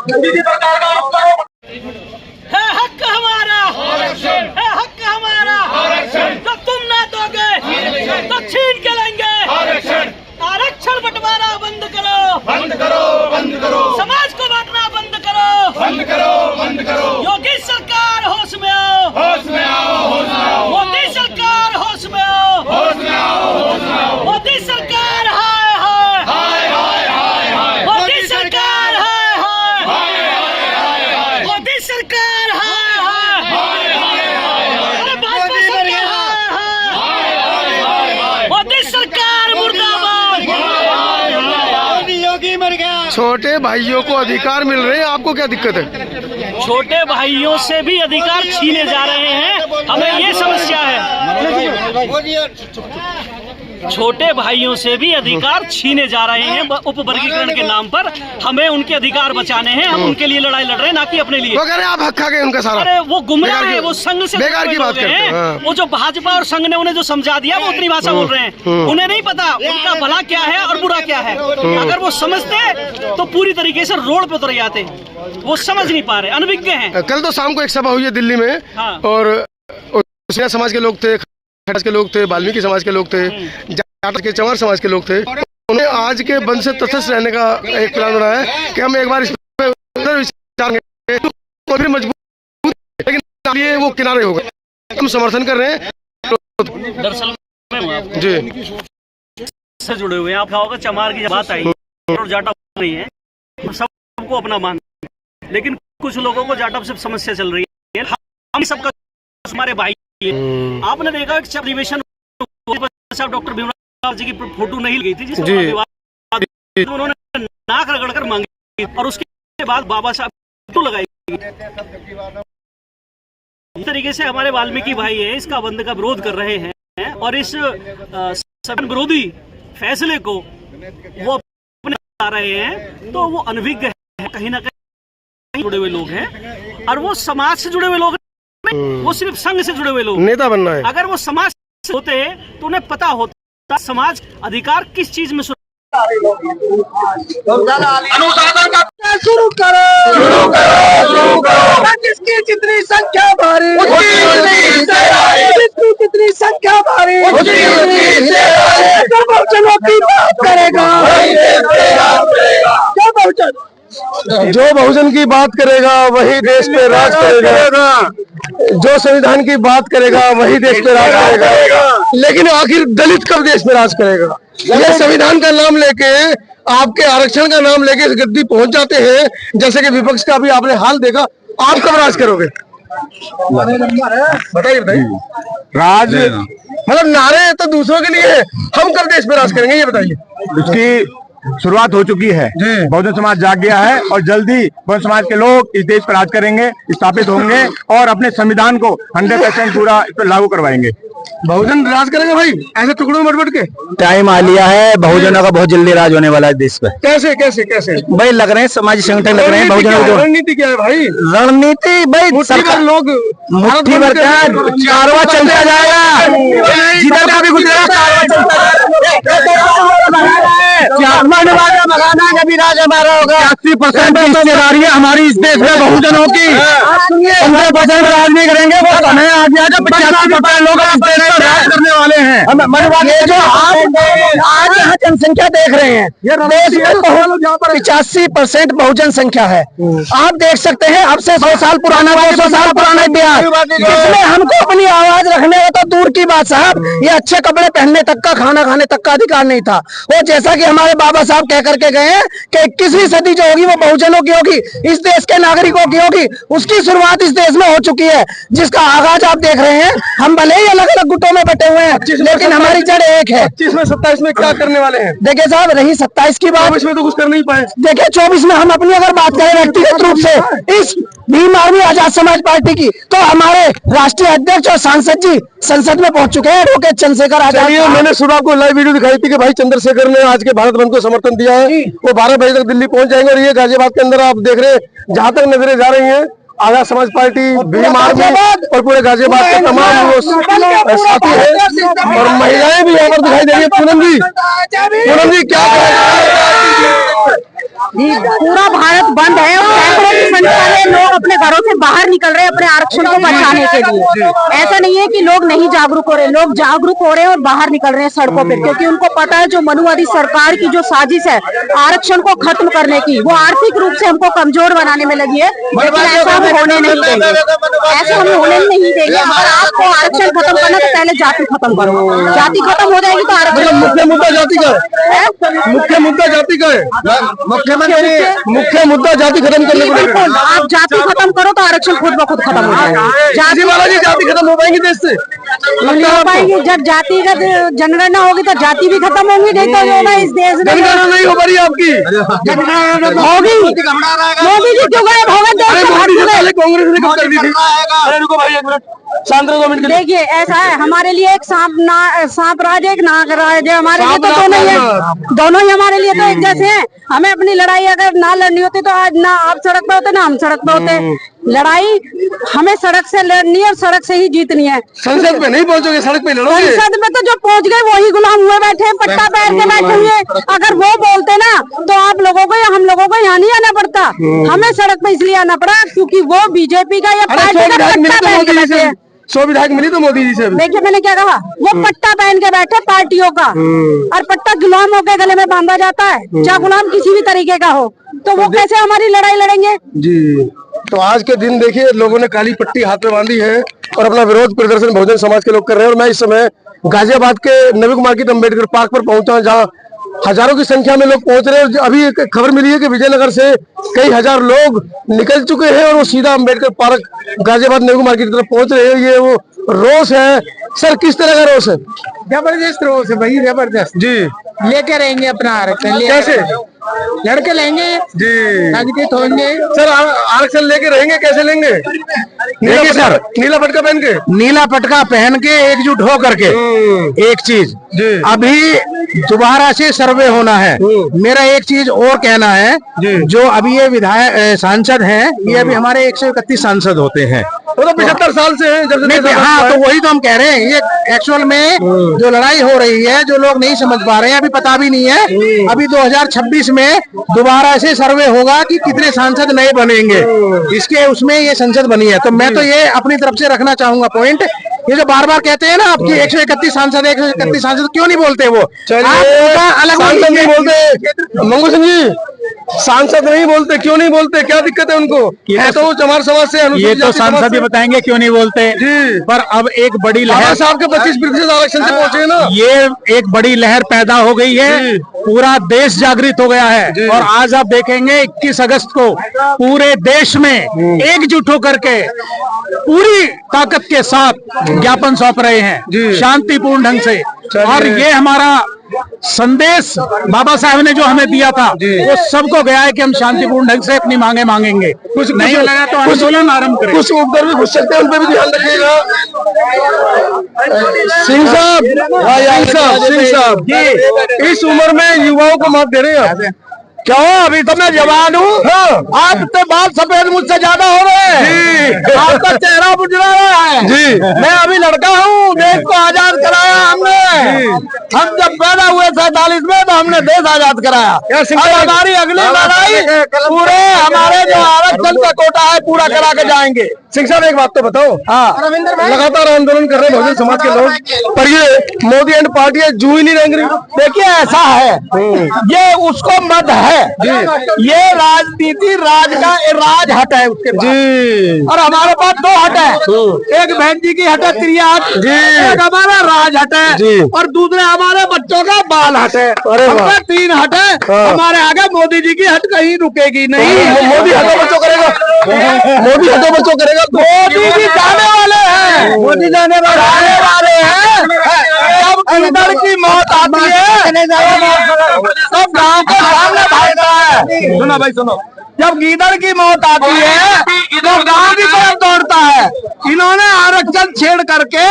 है हक हमारा, है हक हमारा, जो तुम ना दोगे तो छीन के लेंगे। आरक्षण बंटवारा बंद करो, बंद करो, बंद करो, समाज को बांटना बंद करो, बंद करो, बंद करो। योगी सरकार होश में आओ, होश में आओ, होश में आओ। मोदी सरकार होश में आओ, होश में आओ, होश में आओ। मोदी सरकार हाय हाय, हाय हाय हाय हाय। मोदी सरकार हाय हाय, हाय हाय हाय हाय। मोदी सरकार हाय हाय, हाय हाय हाय हाय। अरे भाजपा सरकार हाय हाय, हाय हाय हाय हाय। मोदी सरकार मुर्दाबाद। योगी मर गया। छोटे भाइयों को अधिकार मिल रहे हैं, आपको क्या दिक्कत है? छोटे भाइयों से भी अधिकार छीने जा रहे हैं, हमें ये समस्या है। छोटे भाइयों से भी अधिकार छीने जा रहे हैं उपवर्गीकरण के नाम पर। हमें उनके अधिकार बचाने हैं, हम उनके लिए लड़ाई लड़ रहे हैं, ना कि अपने लिए। वो कह रहे हैं आप हक खा गए उनका सारा। अरे वो गुमराह है, वो संघ से बेकार की बात करते हैं। हाँ। वो जो भाजपा और संघ ने उन्हें जो समझा दिया, वो उतनी भाषा बोल रहे हैं। उन्हें नहीं पता उनका भला क्या है और बुरा क्या है। अगर वो समझते तो पूरी तरीके से रोड पे उतर जाते। वो समझ नहीं पा रहे, अनभिज्ञ हैं। कल तो शाम को एक सभा हुई है दिल्ली में। हाँ। और समाज के लोग थे, खट्टर के लोग थे, वाल्मीकि समाज के लोग थे, जाट के, चंवर समाज के लोग थे। उन्हें आज के बंद से तटस्थ रहने का एक प्लान बना है कि हम एक बार इस पर विचार करेंगे, तो भी मजबूत, लेकिन ये वो किनारे होगा। हम समर्थन कर रहे हैं। दरअसल जी से जुड़े हुए हैं। आप होगा चमार की बात आई और जाटव नहीं है, सबको अपना मान, लेकिन कुछ लोगों को जाटव से समस्या चल रही है। हम सबका हमारे भाई है। आपने देखा अधिवेशन डॉक्टर भीमराव जी की फोटो नहीं गई थी, जिसमें उन्होंने नाक रगड़कर मांगी और उसके बाद बाबा साहब फोटो लगाई। इस तरीके से हमारे वाल्मीकि भाई है, इसका बंद का विरोध कर रहे हैं और इस संविधान विरोधी फैसले को वो अपने आ रहे हैं। तो वो अनभिज्ञ है, कहीं ना कहीं जुड़े हुए लोग हैं, और वो समाज से जुड़े हुए लोग नहीं, वो सिर्फ संघ से जुड़े हुए लोग। नेता बनना है। अगर वो समाज से होते तो उन्हें पता होता समाज अधिकार किस चीज में अनुशासन का शुरू करो, शुरू करो, शुरू करो। जिसकी जितनी संख्या भारी, जिसकी जितनी संख्या भारी, बहुजनों की बात करेगा। जो बहुजन की बात करेगा वही देश पे राज करेगा। जो संविधान की बात करेगा वही देश पे राज करेगा। लेकिन आखिर दलित कब देश पे राज करेगा? ये संविधान का नाम लेके, आपके आरक्षण का नाम लेके इस गद्दी पहुंच जाते हैं, जैसे कि विपक्ष का भी आपने हाल देखा। आप कब राज करोगे? बताइए बताइए। राज मतलब नारे तो दूसरों के लिए है, हम कब देश पे राज करेंगे ये बताइए। उसकी शुरुआत हो चुकी है। बहुजन समाज जाग गया है और जल्दी बहुजन समाज के लोग इस देश पर राज करेंगे, स्थापित होंगे और अपने संविधान को 100% पूरा इस पर लागू करवाएंगे। बहुजन राज करेंगे भाई, ऐसे टुकड़ों में बट के। टाइम आ लिया है, बहुजनों का बहुत जल्दी राज होने वाला है देश पे। कैसे कैसे कैसे भाई लग रहे हैं, समाजी संगठन लग रहे हैं बहुजनों को। रणनीति क्या है भाई? रणनीति भाई सरकार लोग मुट्ठी भर का कारवा चलता जाएगा, जिधर का भी गुजरेगा कारवा चलता कभी राज हमारा होगा। 80% हिस्सेदारियां हमारी इस देश में बहुजनों की। 15% राज नहीं करेंगे, वो समय आ गया जब 85% लोग इस देश पर राज करने वाले हैं। ये जो आज यहाँ जनसंख्या देख रहे हैं, देश में 85% बहुजन संख्या है। आप देख सकते हैं, अब से 100 साल पुराना, 200 साल पुराना इतिहास, जिसमें हमको अपनी आवाज रखने का तो दूर की बात साहब, ये अच्छे कपड़े पहनने तक का, खाना खाने तक का अधिकार नहीं था। वो जैसा कि हमारे बाबा साहब कह करके गए हैं कि 21वीं सदी जो होगी वो बहुजनों की होगी, इस देश के नागरिकों की होगी। उसकी शुरुआत इस देश में हो चुकी है, जिसका आगाज आप देख रहे हैं। हम भले ही अलग अलग गुटों में बटे हुए हैं, लेकिन हमारी जड़ एक है। 25 में 27 में क्या करने वाले हैं? देखिए साहब, रही 27 की बात, 24 में तो कुछ कर नहीं पाए। देखिए 24 में हम अपनी अगर बात करें व्यक्तिगत रूप से इस भीम आर्मी आजाद समाज पार्टी की, तो हमारे राष्ट्रीय अध्यक्ष और सांसद जी संसद में पहुंच चुके हैं, एडवोकेट चंद्रशेखर आजाद। मैंने सुबह आपको लाइव वीडियो दिखाई थी कि भाई चंद्रशेखर ने आज के भारत बंद को समर्थन दिया है। वो 12 बजे तक दिल्ली पहुंच जाएंगे। और ये गाजियाबाद के अंदर आप देख रहे हैं, जहां तक नजरें जा रही हैं, आजाद समाज पार्टी, भीम आर्मी और पूरे गाजियाबाद के तमाम साथी हैं और महिलाएं भी यहाँ पर दिखाई दे रही है। पूनम जी क्या पूरा भारत बंद है। गवर्नमेंट वाले लोग अपने घरों से बाहर निकल रहे हैं अपने आरक्षण को बचाने के लिए। ऐसा नहीं है कि लोग नहीं जागरूक हो रहे, लोग जागरूक हो रहे हैं और बाहर निकल रहे हैं सड़कों पर, क्योंकि उनको पता है जो मनुवादी सरकार की जो साजिश है आरक्षण को खत्म करने की, वो आर्थिक रूप से हमको कमजोर बनाने में लगी है। लेकिन ऐसा हम होने नहीं देंगे, ऐसा हम होने नहीं देंगे। अगर आपको आरक्षण खत्म करना तो पहले जाति खत्म करो, जाति खत्म हो जाएगी तो आरक्षण। मुख्य मुद्दा जाति का है, मुख्य मुद्दा जाति का है, मुख्य मुद्दा जाति खत्म करने को लेकर। बिल्कुल, आप जाति खत्म करो तो आरक्षण खुद ब खुद खत्म हो जाएगा। जाति वाला जी जाति खत्म हो पाएंगी देश से, नहीं हो पाएंगी। जब जातिगत जनगणना होगी तो जाति भी खत्म होंगी, नहीं तो जो ना इस देश में जनगणना नहीं हो पा रही आपकी, होगी। मोदी जी क्यों गए भगत देश को भाग गए? कांग्रेस ने कब कर दी थी? अरे रुको भाई एक मिनट, शांत रहो 2 मिनट के लिए। देखिए ऐसा है, हमारे लिए एक सांप राज है, एक नाग राज है। हमारे लिए तो दोनों ही है, दोनों ही हमारे लिए तो एक जैसे हैं। हमें अपनी लड़ाई अगर ना लड़नी होती तो आज ना आप सड़क पे होते ना हम सड़क पे होते। लड़ाई हमें सड़क से लड़नी है और सड़क से ही जीतनी है। संसद में नहीं पहुंचोगे, सड़क पे लड़ोगे। संसद में तो जो पहुंच गए वही गुलाम हुए बैठे हैं, पट्टा पहन के बैठे हुए। अगर वो बोलते ना तो आप लोगों को या हम लोगों को यहाँ नहीं आना पड़ता। हमें सड़क पे इसलिए आना पड़ा क्योंकि वो बीजेपी का या पार्टी का पट्टा पहन के बैठे हैं। 100 विधायक मिली तो मोदी जी से। देखिए मैंने क्या कहा, वो पट्टा पहन के बैठे पार्टियों का, और पट्टा गुलाम होके गले में बांधा जाता है, चाहे गुलाम किसी भी तरीके का हो, तो वो कैसे हमारी लड़ाई लड़ेंगे जी। तो आज के दिन देखिए लोगों ने काली पट्टी हाथ में बांधी है और अपना विरोध प्रदर्शन बहुजन समाज के लोग कर रहे हैं। और मैं इस समय गाजियाबाद के नवी मार्केट अम्बेडकर पार्क पर पहुंचा हूं, जहां हजारों की संख्या में लोग पहुंच रहे हैं। अभी एक खबर मिली है कि विजयनगर से कई हजार लोग निकल चुके हैं और वो सीधा अम्बेडकर पार्क गाजियाबाद नवी मार्केट की तरफ पहुंच रहे हैं। ये वो रोष है। सर किस तरह का रोष है? जबरदस्त रोज है भाई, जबरदस्त जी। लेके रहेंगे अपना आरक्षण, कैसे? लड़के लेंगे जी। राजनीतिक होंगे सर आरक्षण लेके रहेंगे, कैसे लेंगे? देखिए सर, नीला पटका पहन के, नीला पटका पहन के एकजुट हो करके एक चीज जी। अभी दोबारा से सर्वे होना है। मेरा एक चीज और कहना है, जो अभी ये विधायक सांसद हैं, ये अभी हमारे 131 सांसद होते हैं। वो तो 75 साल से हैं जब से। हाँ, तो वही तो हम कह रहे हैं। ये एक्चुअल में जो लड़ाई हो रही है, जो लोग नहीं समझ पा रहे हैं, अभी पता भी नहीं है। अभी 2026 में दोबारा से सर्वे होगा कि कितने सांसद नए बनेंगे, इसके उसमें ये संसद बनी है। तो मैं तो ये अपनी तरफ से रखना चाहूंगा पॉइंट, ये जो बार बार कहते हैं ना आपकी 131 सांसद 131 सांसद, क्यों नहीं बोलते वो? अलग नहीं बोलते मंगू सिंह जी, सांसद नहीं बोलते, क्यों नहीं बोलते? क्या दिक्कत है उनको? है तो चमार समाज से, ये तो सांसद ही बताएंगे क्यों नहीं बोलते जी। पर अब एक बड़ी लहर साहब के 25% आरक्षण से पहुंचे ना, ये एक बड़ी लहर पैदा हो गई है। पूरा देश जागृत हो गया है और आज आप देखेंगे 21 अगस्त को पूरे देश में एकजुट होकर के पूरी ताकत के साथ ज्ञापन सौंप रहे हैं शांतिपूर्ण ढंग से। और ये हमारा संदेश बाबा साहब ने जो हमें दिया था वो सबको गया है कि हम शांतिपूर्ण ढंग से अपनी मांगे मांगेंगे। कुछ नहीं लगा तो आंदोलन आरंभ करें। कुछ ऊपर भी घुस सकते हैं, उन पर भी ध्यान रखिएगा। सिंह साहब जी, इस उम्र में युवाओं को मत दे रहे हैं। क्यों? अभी तो मैं जवान हूँ। आप तो बाल सफेद मुझसे ज्यादा हो रहे हैं, आपका चेहरा बुझरा रहा है जी। मैं अभी लड़का हूँ, देश को आजाद कराया हमने। हम जब पैदा हुए 47 में तो हमने देश आजाद कराया। अब हमारी अगली लड़ाई पूरे हमारे जो आरक्षण का कोटा है पूरा करा के जाएंगे। सिंह साहब एक बात तो बताओ, हाँ लगातार आंदोलन कर रहे हैं बहुजन समाज के लोग, पर ये मोदी एंड पार्टी जू ही नहीं रंग रही। देखिए ऐसा है, ये उसको मत है, ये राजनीति राज का राज हट है उसके पास। और हमारे पास 2 हट है, एक बहन जी की हट है त्रिया हट, एक हमारा राज हट है और दूसरे हमारे बच्चों का बाल हट है। हमारे 3 हट है। हमारे आगे मोदी जी की हट कहीं रुकेगी नहीं। मोदी हटो बच्चों करेगा, मोदी हटो बच्चों करेगा। मोदी जी जाने वाले हैं, मोदी जाने वाले हैं। जब कीदड़ की मौत आती है तब गांव के सामने भागता है। सुनो भाई सुनो, जब गीदड़ की मौत आती है तो गांव की तरफ दौड़ता है। इन्होंने आरक्षण छेड़ करके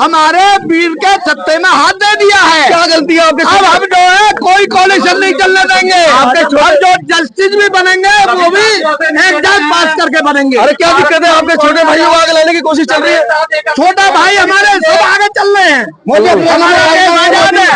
हमारे वीर के सत्ते में हाथ दे दिया है। क्या गलती है आपके? अब हम जो है कोई कोलिशन नहीं चलने देंगे। और जो जस्टिस भी बनेंगे वो भी एग्जाम पास करके बनेंगे। अरे क्या दिक्कत है? आपके छोटे भाइयों को आगे लाने की कोशिश चल रही है। छोटा भाई हमारे सब आगे चल रहे हैं, हमारे आगे आजाद है।